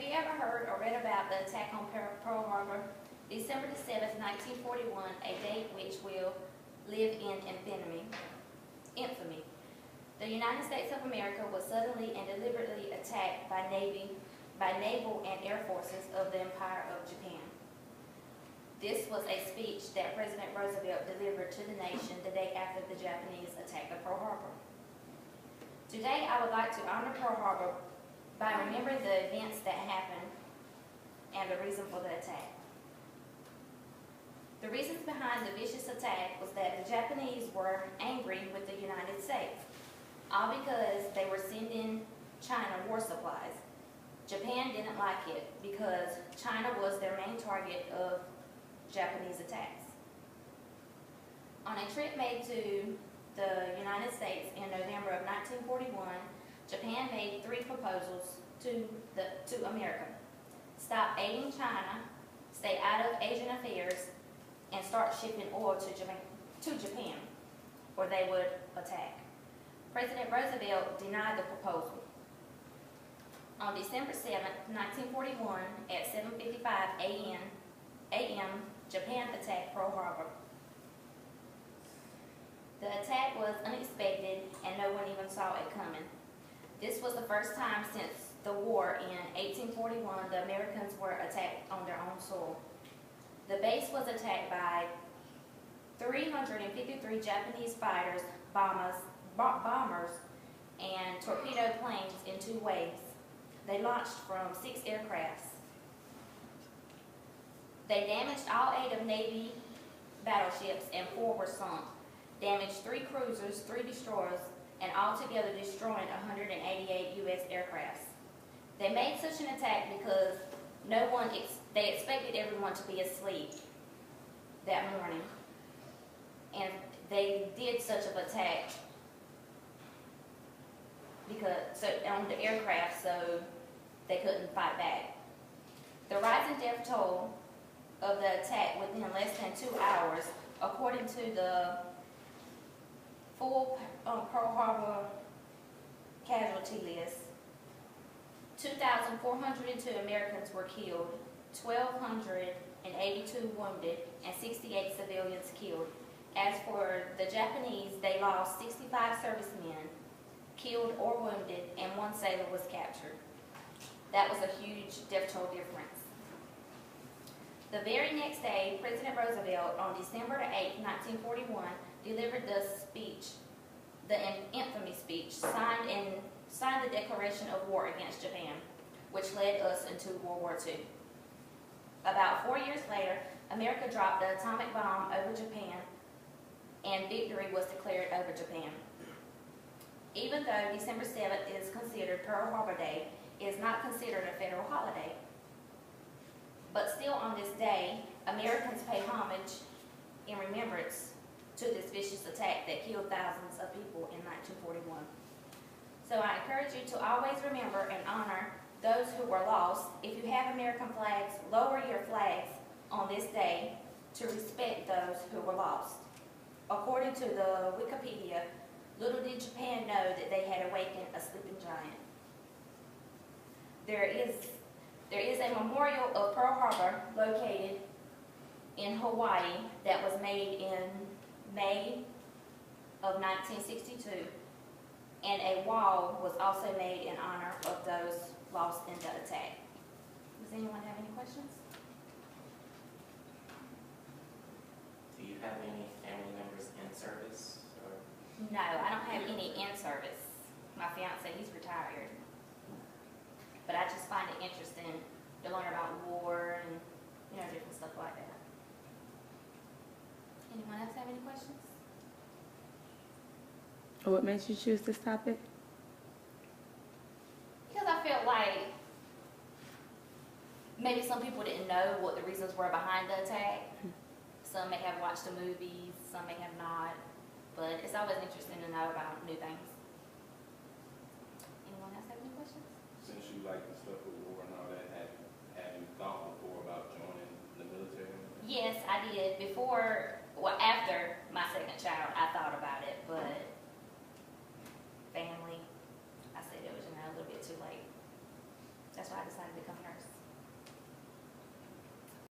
Have you ever heard or read about the attack on Pearl Harbor, December the 7th, 1941, a date which will live in infamy? The United States of America was suddenly and deliberately attacked by naval and air forces of the Empire of Japan. This was a speech that President Roosevelt delivered to the nation the day after the Japanese attacked Pearl Harbor. Today, I would like to honor Pearl Harbor by remembering the events that happened and the reason for the attack. The reasons behind the vicious attack was that the Japanese were angry with the United States, all because they were sending China war supplies. Japan didn't like it because China was their main target of Japanese attacks. On a trip made to the United States in November of 1941, Japan made 3 proposals to America: stop aiding China, stay out of Asian affairs, and start shipping oil to Japan, or they would attack. President Roosevelt denied the proposal. On December 7, 1941, at 7:55 a.m., Japan attacked Pearl Harbor. The attack was unexpected and no one even saw it coming. This was the first time since the war in 1841 the Americans were attacked on their own soil. The base was attacked by 353 Japanese fighters, bombers, and torpedo planes in 2 waves. They launched from 6 aircrafts. They damaged all 8 of Navy battleships and 4 were sunk, damaged 3 cruisers, 3 destroyers, and altogether destroying 188 U.S. aircrafts. They made such an attack because they expected everyone to be asleep that morning, and they did such an attack on the aircraft so they couldn't fight back. The rising death toll of the attack within less than 2 hours, according to the full Pearl Harbor casualty list, 2,402 Americans were killed, 1,282 wounded, and 68 civilians killed. As for the Japanese, they lost 65 servicemen, killed or wounded, and 1 sailor was captured. That was a huge death toll difference. The very next day, President Roosevelt, on December 8, 1941, delivered the speech, the infamous speech, signed the Declaration of War against Japan, which led us into World War II. About 4 years later, America dropped the atomic bomb over Japan, and victory was declared over Japan. Even though December 7th is considered Pearl Harbor Day, it is not considered a federal holiday. But still on this day, Americans pay homage in remembrance to this vicious attack that killed thousands of people in 1941. So I encourage you to always remember and honor those who were lost. If you have American flags, lower your flags on this day to respect those who were lost. According to the Wikipedia, little did Japan know that they had awakened a sleeping giant. There is a memorial of Pearl Harbor located in Hawaii that was made in May of 1962, and a wall was also made in honor of those lost in the attack. Does anyone have any questions? Do you have any family members in service? Or? No, I don't have any in service. My fiance, he's retired. But I just find it interesting to learn about war and, different stuff like that. Anyone else have any questions? What made you choose this topic? Because I felt like maybe some people didn't know what the reasons were behind the attack. Some may have watched the movies, some may have not. But it's always interesting to know about new things. Anyone else have any questions? Since you like the stuff with war and all that, have you thought before about joining the military? Yes, I did. After my second child, I thought about it, but family, I said it was a little bit too late. That's why I decided to become a nurse.